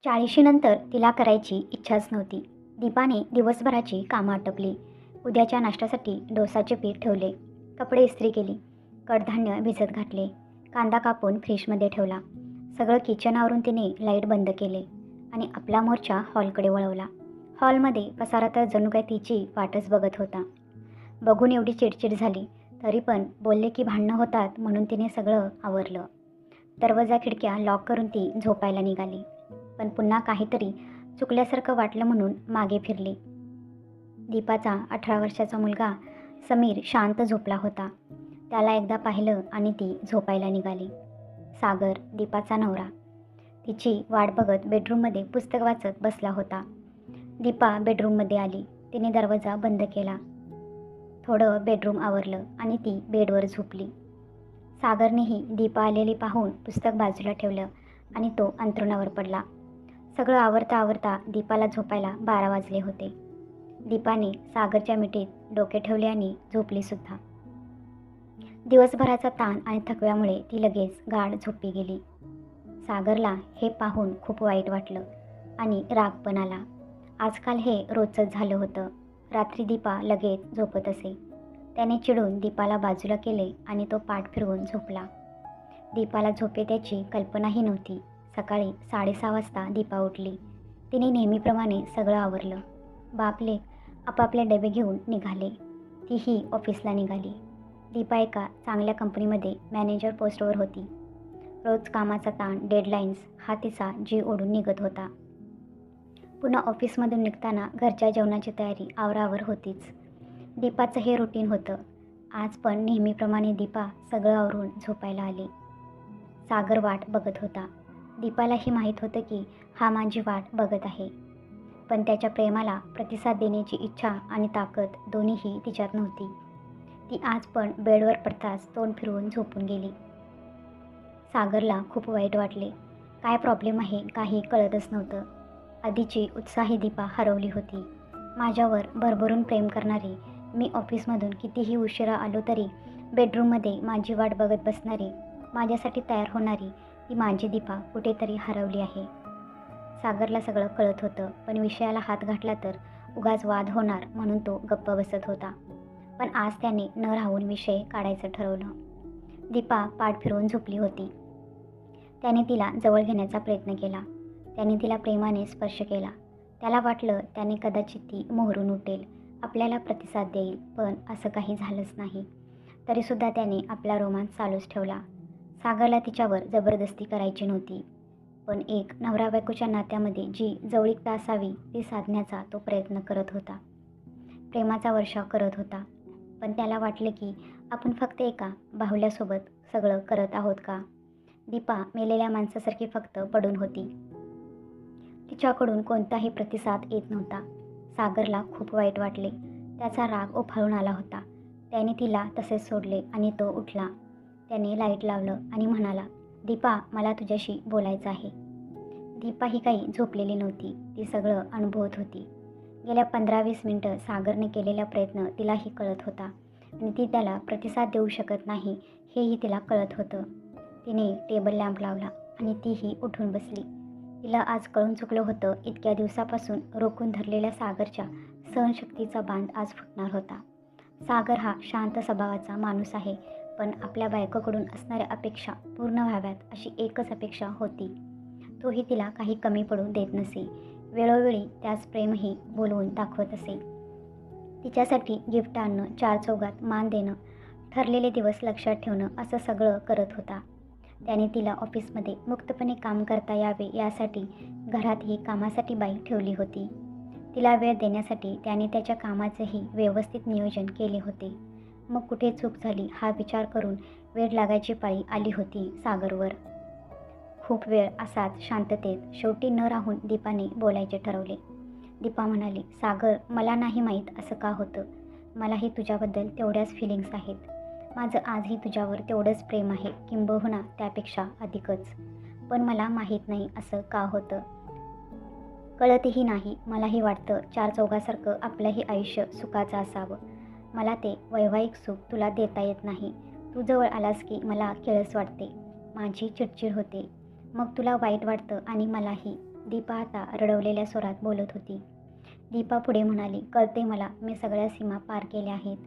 40शी नंतर तिला करायची इच्छाच नव्हती. दीपाने दिवसभराची कामं आटपली. उद्याच्या नाश्त्यासाठी डोसाचे पीठ ठेवले. कपडे इस्त्री केली. कडधान्य भिजत घातले. कांदा कापून फ्रीजमध्ये ठेवला. सगळं किचन आवरून तिने लाईट बंद केले आणि आपला मोर्चा हॉलकडे वळवला. हॉलमध्ये पसारा तर जणू काय तिची वाटच बघत होता. बघून एवढी चिडचिड झाली, तरी पण बोलले की भांडणं होतात म्हणून तिने सगळं आवरलं. दरवाजा खिडक्या लॉक करून ती झोपायला निघाली. पण पुन्हा काहीतरी चुकल्यासारखं वाटलं म्हणून मागे फिरली. दीपाचा 18 वर्षाचा मुलगा समीर शांत झोपला होता. त्याला एकदा पाहिलं आणि ती झोपायला निघाली. सागर, दीपाचा नवरा, तिची वाट बघत बेडरूममध्ये पुस्तक वाचत बसला होता. दीपा बेडरूममध्ये आली. तिने दरवाजा बंद केला. थोडं बेडरूम आवरलं आणि ती बेडवर झोपली. सागरनेही दीपा आलेली पाहून पुस्तक बाजूला ठेवलं आणि तो अंथरुणावर पडला. सगळं आवरता आवरता दीपाला झोपायला 12 वाजले होते. दीपाने सागरच्या मिठीत डोके ठेवले आणि झोपलीसुद्धा. दिवसभराचा ताण आणि थकव्यामुळे ती लगेच गाढ झोपी गेली. सागरला हे पाहून खूप वाईट वाटलं आणि राग पण आला. आजकाल हे रोजच झालं होतं. रात्री दीपा लगेच झोपत असे. त्याने चिडून दीपाला बाजूला केले आणि तो पाठ फिरवून झोपला. दीपाला झोपेत त्याची कल्पनाही नव्हती. सकाळी 6:30 वाजता दीपा उठली. तिने नेहमीप्रमाणे सगळं आवरलं. बाप-लेक आपापले डबे घेऊन निघाले. तीही ऑफिसला निघाली. दीपा एका चांगल्या कंपनीमध्ये मॅनेजर पोस्टवर होती. रोज कामाचा ताण, डेडलाईन्स हा तिचा जीव ओढून निघत होता. पुन्हा ऑफिसमधून निघताना घरच्या जेवणाची तयारी आवरावर होतीच. दीपाचं हे रुटीन होतं. आज पण नेहमीप्रमाणे दीपा सगळं आवरून झोपायला आली. सागर वाट बघत होता. दीपालाही माहीत होतं की हा माझी वाट बघत आहे. पण त्याच्या प्रेमाला प्रतिसाद देण्याची इच्छा आणि ताकद दोन्हीही तिच्यात नव्हती. ती आज पण बेडवर पडताच तोंड फिरवून झोपून गेली. सागरला खूप वाईट वाटले. काय प्रॉब्लेम आहे काही कळतच नव्हतं. आधीची उत्साही दीपा हरवली होती. माझ्यावर भरभरून प्रेम करणारी, मी ऑफिसमधून कितीही उशिरा आलो तरी बेडरूममध्ये माझी वाट बघत बसणारी, माझ्यासाठी तयार होणारी ती माझी दीपा कुठेतरी हरवली आहे. सागरला सगळं कळत होतं, पण विषयाला हात घातला तर उगाच वाद होणार म्हणून तो गप्प बसत होता. पण आज त्याने न राहून विषय काढायचं ठरवलं. दीपा पाठ फिरवून झोपली होती. त्याने तिला जवळ घेण्याचा प्रयत्न केला. त्याने तिला प्रेमाने स्पर्श केला. त्याला वाटलं त्याने कदाचित ती मोहरून उठेल, आपल्याला प्रतिसाद देईल, पण असं काही झालंच नाही. तरीसुद्धा त्याने आपला रोमांस चालूच ठेवला. सागरला तिच्यावर जबरदस्ती करायची नव्हती, पण एक नवरा-बायकोच्या नात्यामध्ये जी जवळीकता असावी ती साधण्याचा तो प्रयत्न करत होता. प्रेमाचा वर्षाव करत होता. पण त्याला वाटलं की आपण फक्त एका बाहुल्यासोबत सगळं करत आहोत का? दीपा मेलेल्या माणसासारखी फक्त पडून होती. तिच्याकडून कोणताही प्रतिसाद येत नव्हता. सागरला खूप वाईट वाटले. त्याचा राग उफाळून आला होता. त्याने तिला तसेच सोडले आणि तो उठला. त्याने लाईट लावलं आणि म्हणाला, दीपा, मला तुझ्याशी बोलायचं आहे. दीपा ही काही झोपलेली नव्हती. ती सगळं अनुभवत होती. गेल्या 15-20 मिनटं सागरने केलेला प्रयत्न तिलाही कळत होता आणि ती त्याला प्रतिसाद देऊ शकत नाही हेही तिला कळत होतं. तिने टेबल लॅम्प लावला आणि तीही उठून बसली. तिला आज कळून चुकलं होतं, इतक्या दिवसापासून रोखून धरलेल्या सागरच्या सहनशक्तीचा बांध आज फुटणार होता. सागर हा शांत स्वभावाचा माणूस आहे, पण आपल्या बायकोकडून असणाऱ्या अपेक्षा पूर्ण व्हाव्यात अशी एकच अपेक्षा होती. तोही तिला काही कमी पडू देत नसे. वेळोवेळी त्याच प्रेमही बोलवून दाखवत असे. तिच्यासाठी गिफ्ट आणणं, 4 चौघात मान देणं, ठरलेले दिवस लक्षात ठेवणं असं सगळं करत होता. त्याने तिला ऑफिसमध्ये मुक्तपणे काम करता यावे यासाठी घरातही कामासाठी बाई ठेवली होती. तिला वेळ देण्यासाठी त्याने त्याच्या कामाचंही व्यवस्थित नियोजन केले होते. मग कुठे चूक झाली हा विचार करून वेळ लागायची पाळी आली होती सागरवर. खूप वेळ असाच शांततेत शेवटी न राहून दीपाने बोलायचे ठरवले. दीपा म्हणाली, सागर, मला नाही माहीत असं का होतं. मलाही तुझ्याबद्दल तेवढ्याच फिलिंग्स आहेत. माझं आजही तुझ्यावर तेवढंच प्रेम आहे, किंबहुना त्यापेक्षा अधिकच. पण मला माहीत नाही असं का होतं. कळतही नाही. मलाही वाटतं 4 चौघासारखं आपलंही आयुष्य सुखाचं असावं. मला ते वैवाहिक सुख तुला देता येत नाही. तू जवळ आलास की मला किळस वाटते. माझी चिडचिड होते. मग तुला वाईट वाटतं आणि मलाही. दीपा आता रडवलेल्या स्वरात बोलत होती. दीपा पुढे म्हणाली, कळते मला, मी सगळ्या सीमा पार केल्या आहेत,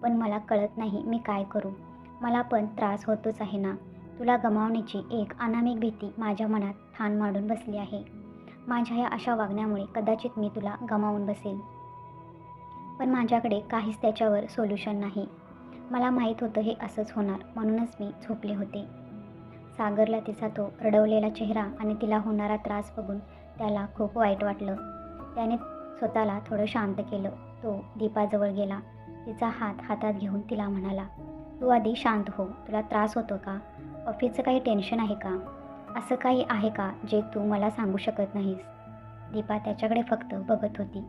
पण मला कळत नाही मी काय करू. मला पण त्रास होतोच आहे ना. तुला गमावण्याची एक अनामिक भीती माझ्या मनात ठाण मांडून बसली आहे. माझ्या या अशा वागण्यामुळे कदाचित मी तुला गमावून बसेल, पण माझ्याकडे काहीच त्याच्यावर सोल्युशन नाही. मला माहीत होतं हे असंच होणार, म्हणूनच मी झोपले होते. सागरला तिचा तो रडवलेला चेहरा आणि तिला होणारा त्रास बघून त्याला खूप वाईट वाटलं. त्याने स्वतःला थोडं शांत केलं. तो दीपाजवळ गेला. तिचा हात हातात घेऊन तिला म्हणाला, तू आधी शांत हो. तुला त्रास होतो का? ऑफिसचं काही टेन्शन आहे का? असं काही आहे का जे तू मला सांगू शकत नाहीस? दीपा त्याच्याकडे फक्त बघत होती,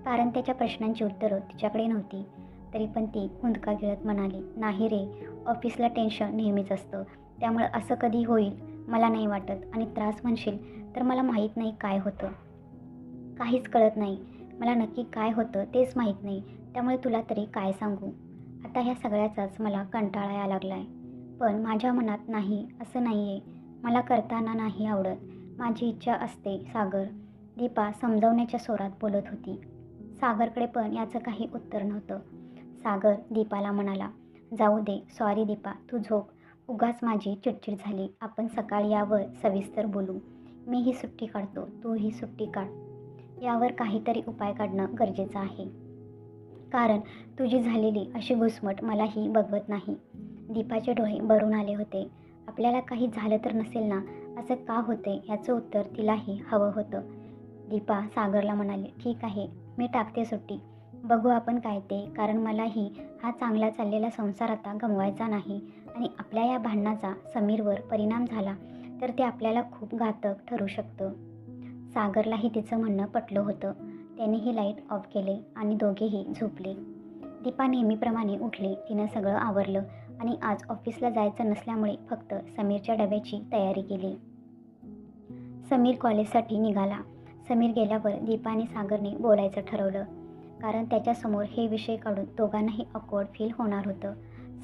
कारण त्याच्या प्रश्नांची उत्तरं तिच्याकडे नव्हती. तरी पण ती हुंदका गिळत म्हणाली, नाही रे, ऑफिसला टेन्शन नेहमीच असतं, त्यामुळे असं कधी होईल मला नाही वाटत. आणि त्रास म्हणशील तर मला माहीत नाही काय होतं. काहीच कळत नाही. मला नक्की काय होतं तेच माहीत नाही, त्यामुळे तुला तरी काय सांगू. आता ह्या सगळ्याचाच मला कंटाळा यायला लागला आहे. पण माझ्या मनात नाही असं नाही आहे. मला करताना नाही आवडत. माझी इच्छा असते सागर. दीपा समजावण्याच्या स्वरात बोलत होती. सागरकडे पण याचं काही उत्तर नव्हतं. सागर दीपाला म्हणाला, जाऊ दे, सॉरी दीपा, तू झोप. उगाच माझी चिडचिड झाली. आपण सकाळी यावर सविस्तर बोलू. मीही सुट्टी काढतो, तूही सुट्टी काढ. यावर काहीतरी उपाय काढणं गरजेचं आहे, कारण तुझी झालेली अशी घुसमट मलाही बघवत नाही. दीपाचे डोळे भरून आले होते. आपल्याला काही झालं तर नसेल ना, असं का होते याचं उत्तर तिलाही हवं होतं. दीपा सागरला म्हणाली, ठीक आहे, मी टाकते सुट्टी. बघू आपण काय ते, कारण मलाही हा चांगला चाललेला संसार आता गमवायचा नाही. आणि आपल्या या भांडणाचा समीरवर परिणाम झाला तर ते आपल्याला खूप घातक ठरू शकतं. सागरलाही तिचं म्हणणं पटलं होतं. त्यानेही लाईट ऑफ केले आणि दोघेही झोपले. दीपा नेहमीप्रमाणे उठली. तिनं सगळं आवरलं आणि आज ऑफिसला जायचं नसल्यामुळे फक्त समीरच्या डब्याची तयारी केली. समीर कॉलेजसाठी निघाला. समीर गेल्यावर दीपा आणि सागरने बोलायचं ठरवलं, कारण त्याच्यासमोर हे विषय काढून दोघांनाही ऑकवर्ड फील होणार होतं.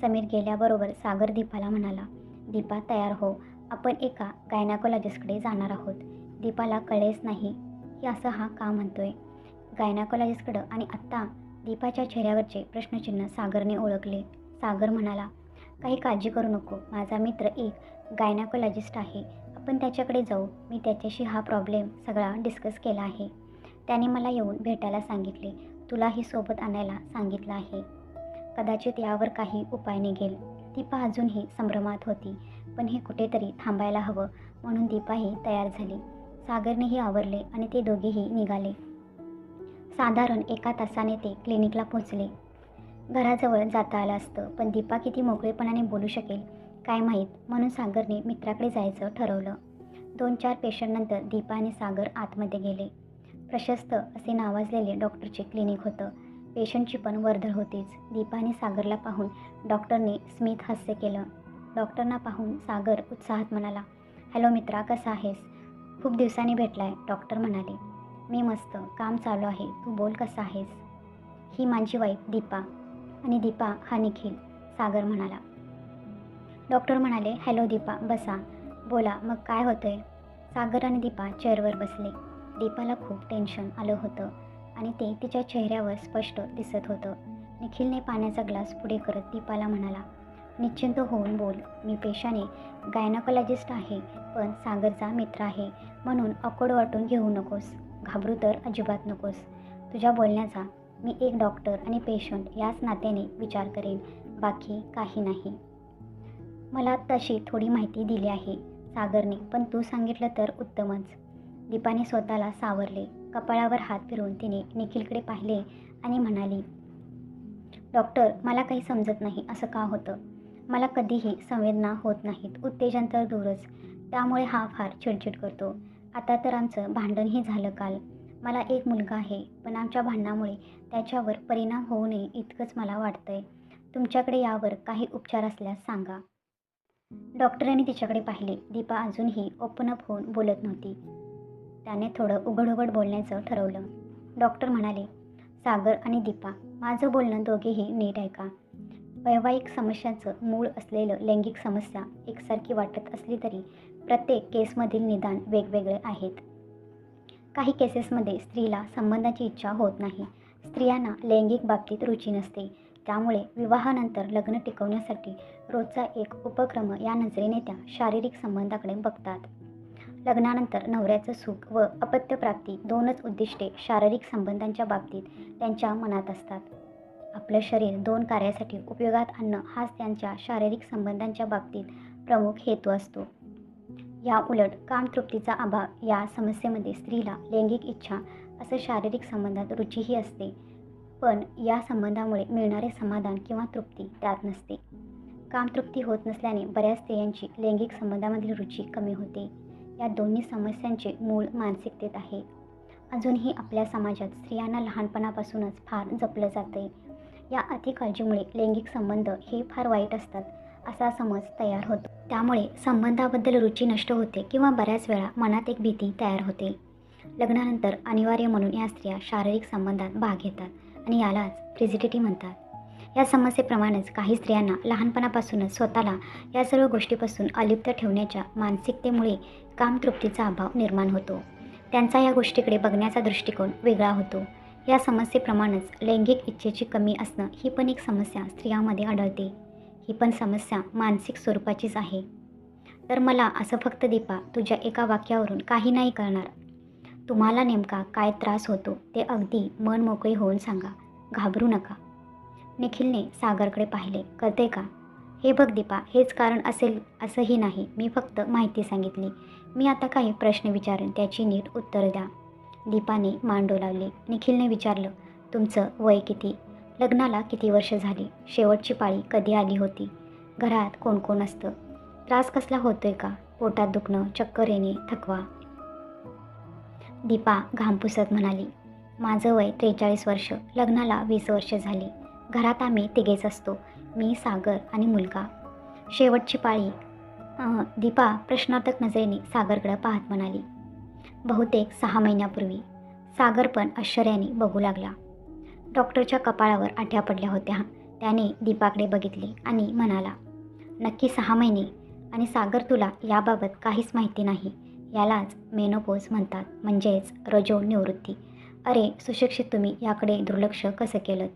समीर गेल्याबरोबर सागर दीपाला म्हणाला, दीपा तयार हो, आपण एका गायनाकोलॉजिस्टकडे जाणार आहोत. दीपाला कळलेच नाही की असं हा का म्हणतोय. गायनाकोलॉजिस्टकडं आणि आत्ता दीपाच्या चेहऱ्यावरचे प्रश्नचिन्ह सागरने ओळखले. सागर म्हणाला, काही काळजी करू नको, माझा मित्र एक गायनाकोलॉजिस्ट आहे, आपण त्याच्याकडे जाऊ. मी त्याच्याशी हा प्रॉब्लेम सगळा डिस्कस केला आहे. त्याने मला येऊन भेटायला सांगितले. तुलाही सोबत आणायला सांगितलं आहे. कदाचित यावर काही उपाय निघेल. दीपा अजूनही संभ्रमात होती, पण हे कुठेतरी थांबायला हवं, म्हणून दीपाही तयार झाली. सागरनेही आवरले आणि ते दोघेही निघाले. साधारण 1 तासाने ते क्लिनिकला पोहोचले. घराजवळ जाता आलं असतं, पण दीपा किती मोकळेपणाने बोलू शकेल काय माहीत, म्हणून सागरने मित्राकडे जायचं ठरवलं. 2-4 पेशंटनंतर दीपा आणि सागर आतमध्ये गेले. प्रशस्त असे नावाजलेले डॉक्टरचे क्लिनिक होतं. पेशंटची पण वर्दळ होतीच. दीपा आणि सागरला पाहून डॉक्टरने स्मित हास्य केलं. डॉक्टरना पाहून सागर उत्साहात म्हणाला, हॅलो मित्रा, कसा आहेस? खूप दिवसांनी भेटलाय. डॉक्टर म्हणाले, मी मस्त, काम चालू आहे, तू बोल, कसा आहेस? ही माझी वाईफ दीपा. आणि दीपा हा निखिल, सागर म्हणाला. डॉक्टर म्हणाले, हॅलो दीपा, बसा, बोला, मग काय होतंय? सागर आणि दीपा चेअरवर बसले. दीपाला खूप टेन्शन आलं होतं आणि ते तिच्या चेहऱ्यावर स्पष्ट दिसत होतं. निखिलने पाण्याचा ग्लास पुढे करत दीपाला म्हणाला, निश्चिंत होऊन बोल, मी पेशाने गायनाकोलॉजिस्ट आहे, पण सागरचा मित्र आहे, म्हणून ऑकवर्ड वाटून घेऊ नकोस. घाबरू तर अजिबात नकोस. तुझ्या बोलण्याचा मी एक डॉक्टर आणि पेशंट याच नात्याने विचार करेन, बाकी काही नाही. मला तशी थोडी माहिती दिली आहे सागरने, पण तू सांगितलं तर उत्तमच. दीपाने स्वतःला सावरले. कपाळावर हात फिरवून तिने निखिलकडे पाहिले आणि म्हणाली, डॉक्टर, मला काही समजत नाही, असं का होतं? मला कधीही संवेदना होत नाहीत, उत्तेजन तर दूरच. त्यामुळे हा फार चिडचिड करतो. आता तर आमचं भांडणही झालं काल. मला एक मुलगा आहे, पण आमच्या भांडणामुळे त्याच्यावर परिणाम होऊ नये इतकंच मला वाटतंय. तुमच्याकडे यावर काही उपचार असल्यास सांगा. डॉक्टरांनी तिच्याकडे पाहिले. दीपा अजूनही ओपन अप होऊन बोलत नव्हती. त्याने थोडं उघड बोलण्याचं ठरवलं. डॉक्टर म्हणाले, सागर आणि दीपा, माझं बोलणं दोघेही नीट ऐका. वैवाहिक समस्यांचं मूळ असलेलं लैंगिक समस्या एकसारखी वाटत असली तरी प्रत्येक केसमधील निदान वेगवेगळे आहेत. काही केसेसमध्ये स्त्रीला संबंधाची इच्छा होत नाही. स्त्रियांना लैंगिक बाबतीत रुची नसते. त्यामुळे विवाहानंतर लग्न टिकवण्यासाठी रोजचा एक उपक्रम या नजरेने त्या शारीरिक संबंधाकडे बघतात. लग्नानंतर नवऱ्याचं सुख व अपत्यप्राप्ती दोनच उद्दिष्टे शारीरिक संबंधांच्या बाबतीत त्यांच्या मनात असतात. आपलं शरीर दोन कार्यासाठी उपयोगात आणणं हाच त्यांच्या शारीरिक संबंधांच्या बाबतीत प्रमुख हेतू असतो. या उलट कामतृप्तीचा अभाव या समस्येमध्ये स्त्रीला लैंगिक इच्छा असं शारीरिक संबंधात रुचीही असते, पण या संबंधामुळे मिळणारे समाधान किंवा तृप्ती त्यात नसते. कामतृप्ती होत नसल्याने बऱ्याच स्त्रियांची लैंगिक संबंधामधील रुची कमी होते. या दोन्ही समस्यांचे मूळ मानसिकतेत आहे. अजूनही आपल्या समाजात स्त्रियांना लहानपणापासूनच फार जपलं जाते. या अतिकाळजीमुळे लैंगिक संबंध हे फार वाईट असतात असा समज तयार होतो. त्यामुळे संबंधाबद्दल रुची नष्ट होते किंवा बऱ्याच वेळा मनात एक भीती तयार होते. लग्नानंतर अनिवार्य म्हणून या स्त्रिया शारीरिक संबंधात भाग घेतात आणि यालाच फ्रिजिडिटी म्हणतात. या समस्येप्रमाणेच काही स्त्रियांना लहानपणापासूनच स्वतःला या सर्व गोष्टीपासून अलिप्त ठेवण्याच्या मानसिकतेमुळे कामतृप्तीचा अभाव निर्माण होतो. त्यांचा या गोष्टीकडे बघण्याचा दृष्टिकोन वेगळा होतो. या समस्येप्रमाणेच लैंगिक इच्छेची कमी असणं ही पण एक समस्या स्त्रियांमध्ये आढळते. ही पण समस्या मानसिक स्वरूपाचीच आहे. तर मला असं फक्त दीपा तुझ्या एका वाक्यावरून काही नाही कळणार. तुम्हाला नेमका काय त्रास होतो ते अगदी मन मोकळे होऊन सांगा, घाबरू नका. निखिलने सागरकडे पाहिले. कळते का? हे बघ दीपा, हेच कारण असेल असंही नाही. मी फक्त माहिती सांगितली. मी आता काही प्रश्न विचारेन, त्याची नीट उत्तर द्या. दीपाने मान डोलावली. निखिलने विचारलं, तुमचं वय किती? लग्नाला किती वर्ष झाली? शेवटची पाळी कधी आली होती? घरात कोण कोण असतं? त्रास कसला होतोय का? पोटात दुखणं, चक्कर येणे, थकवा? दीपा घाम पुसत म्हणाली, माझं वय 43 वर्ष. लग्नाला 20 वर्ष झाली. घरात आम्ही तिघेच असतो, मी, सागर आणि मुलगा. शेवटची पाळी? दीपा प्रश्नार्थक नजरेने सागरकडे पाहत म्हणाली, बहुतेक 6 महिन्यापूर्वी. सागर पण आश्चर्याने बघू लागला. डॉक्टरच्या कपाळावर आठ्या पडल्या होत्या. त्याने दीपाकडे बघितले आणि म्हणाला, नक्की 6 महिने? आणि सागर, तुला याबाबत काहीच माहिती नाही? यालाच मेनोपॉज म्हणतात, म्हणजेच रजो निवृत्ती. अरे सुशिक्षित, तुम्ही याकडे दुर्लक्ष कसं केलं?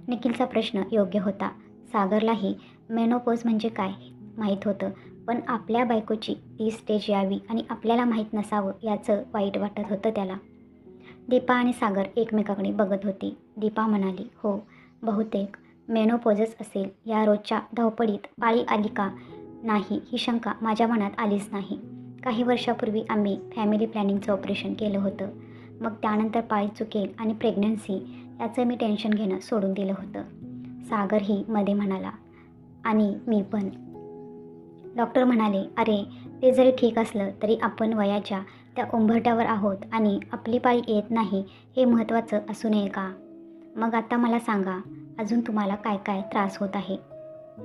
निखिलचा प्रश्न योग्य होता. सागरलाही मेनोपॉज म्हणजे काय माहीत होतं, पण आपल्या बायकोची ती स्टेज यावी आणि आपल्याला माहीत नसावं याचं वाईट वाटत होतं त्याला. दीपा आणि सागर एकमेकाकडे बघत होते. दीपा म्हणाली, हो, बहुतेक मेनोपॉजच असेल. या रोजच्या धावपळीत पाळी आली का नाही ही शंका माझ्या मनात आलीच नाही. काही वर्षापूर्वी आम्ही फॅमिली प्लॅनिंगचं ऑपरेशन केलं होतं. मग त्यानंतर पाळी चुकेल आणि प्रेग्नन्सी याचं मी टेन्शन घेणं सोडून दिलं होतं. सागरही मध्ये म्हणाला, आणि मी पण. डॉक्टर म्हणाले, अरे ते जरी ठीक असलं तरी आपण वयाच्या त्या उंबरठ्यावर आहोत आणि आपली पाळी येत नाही हे महत्त्वाचं असू नये का? मग आता मला सांगा, अजून तुम्हाला काय काय त्रास होत आहे?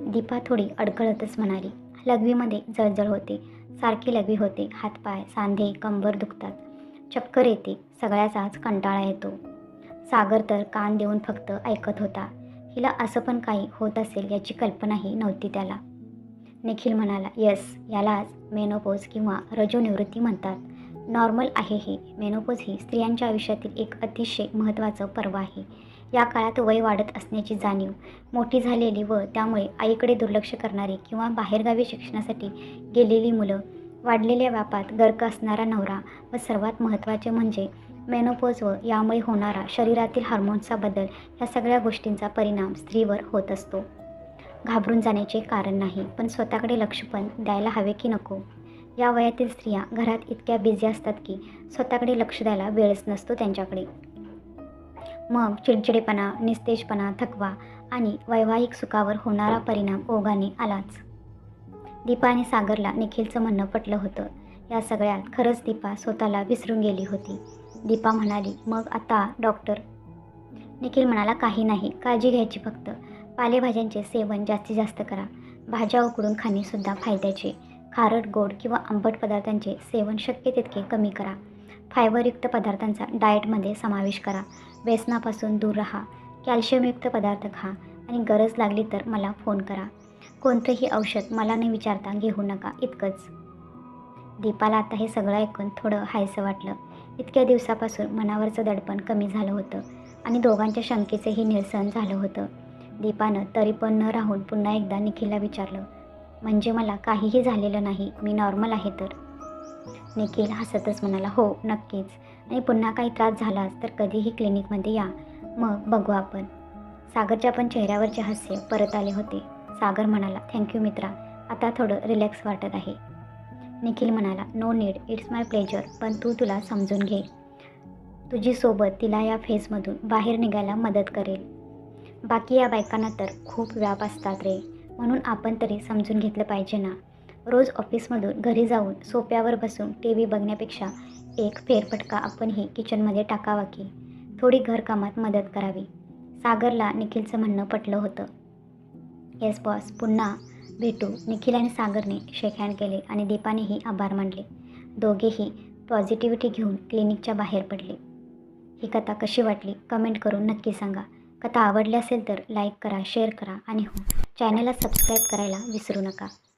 दीपा थोडी अडखळतच म्हणाली, लघवीमध्ये जळजळ होते, सारखे लघवी होते, हातपाय, सांधे, कंबर दुखतात, चक्कर येते, सगळ्याचाच कंटाळा येतो. सागर तर कान देऊन फक्त ऐकत होता. हिला असं पण काही होत असेल याची कल्पनाही नव्हती त्याला. निखिल म्हणाला, यस, यालाच मेनोपॉज किंवा रजोनिवृत्ती म्हणतात. नॉर्मल आहे हे. मेनोपॉज ही स्त्रियांच्या आयुष्यातील एक अतिशय महत्त्वाचं पर्व आहे. या काळात वय वाढत असण्याची जाणीव, मोठी झालेली व त्यामुळे आईकडे दुर्लक्ष करणारी किंवा बाहेरगावी शिक्षणासाठी गेलेली मुलं, वाढलेल्या व्यापात गर्क असणारा नवरा व सर्वात महत्त्वाचे म्हणजे मेनोपॉज व यामुळे होणारा शरीरातील हार्मोन्सचा बदल, या सगळ्या गोष्टींचा परिणाम स्त्रीवर होत असतो. घाबरून जाण्याचे कारण नाही, पण स्वतःकडे लक्ष पण द्यायला हवे की नको? या वयातील स्त्रिया घरात इतक्या बिझी असतात की स्वतःकडे लक्ष द्यायला वेळच नसतो त्यांच्याकडे. मग चिडचिडेपणा, निस्तेजपणा, थकवा आणि वैवाहिक सुखावर होणारा परिणाम ओघाने आलाच. दीपा आणि सागरला निखिलचं म्हणणं पटलं होतं. या सगळ्यात खरंच दीपा स्वतःला विसरून गेली होती. दीपा म्हणाली, मग आता डॉक्टर? निखिल म्हणाला, काही नाही, काळजी घ्यायची फक्त. पालेभाज्यांचे सेवन जास्तीत जास्त करा. भाज्या उकडून खाणेसुद्धा फायद्याचे. खारट, गोड किंवा आंबट पदार्थांचे सेवन शक्य तितके कमी करा. फायबरयुक्त पदार्थांचा डाएटमध्ये समावेश करा. व्यसनापासून दूर राहा. कॅल्शियमयुक्त पदार्थ खा आणि गरज लागली तर मला फोन करा. कोणतंही औषध मला न विचारता घेऊ नका, इतकंच. दीपाला आता हे सगळं ऐकून थोडं हायसं वाटलं. इतक्या दिवसापासून मनावरचं दडपण कमी झालं होतं आणि दोघांच्या शंकेचंही निरसन झालं होतं. दीपानं तरी पण न राहून पुन्हा एकदा निखिलला विचारलं, म्हणजे मला काहीही झालेलं नाही, मी नॉर्मल आहे तर? निखिल हसतच म्हणाला, हो नक्कीच, आणि पुन्हा काही त्रास झालाच तर कधीही क्लिनिकमध्ये या, मग बघू आपण. सागरच्या पण चेहऱ्यावरचे हास्य परत आले होते. सागर म्हणाला, थँक्यू मित्रा, आता थोडं रिलॅक्स वाटत आहे. निखिल म्हणाला, no need, it's my pleasure, पण तू तुला समजून घे. तुझी सोबत तिला या फेजमधून बाहेर निघायला मदत करेल. बाकी या बायकांना तर खूप व्याप असतात रे, म्हणून आपण तरी समजून घेतलं पाहिजे ना. रोज ऑफिसमधून घरी जाऊन सोफ्यावर बसून टी व्ही बघण्यापेक्षा एक फेरफटका आपणही किचनमध्ये टाकावा की, थोडी घरकामात मदत करावी. सागरला निखिलचं म्हणणं पटलं होतं. येस बॉस, पुन्हा भेटू. निखिल आणि सागरने शेक हँड केले आणि दीपानेही आभार मानले. दोघेही पॉझिटिव्हिटी घेऊन क्लिनिकच्या बाहेर पडले. ही कथा कशी वाटली कमेंट करून नक्की सांगा. कथा आवडली असेल तर लाईक करा, शेअर करा आणि हो, चॅनलला सबस्क्राईब करायला विसरू नका.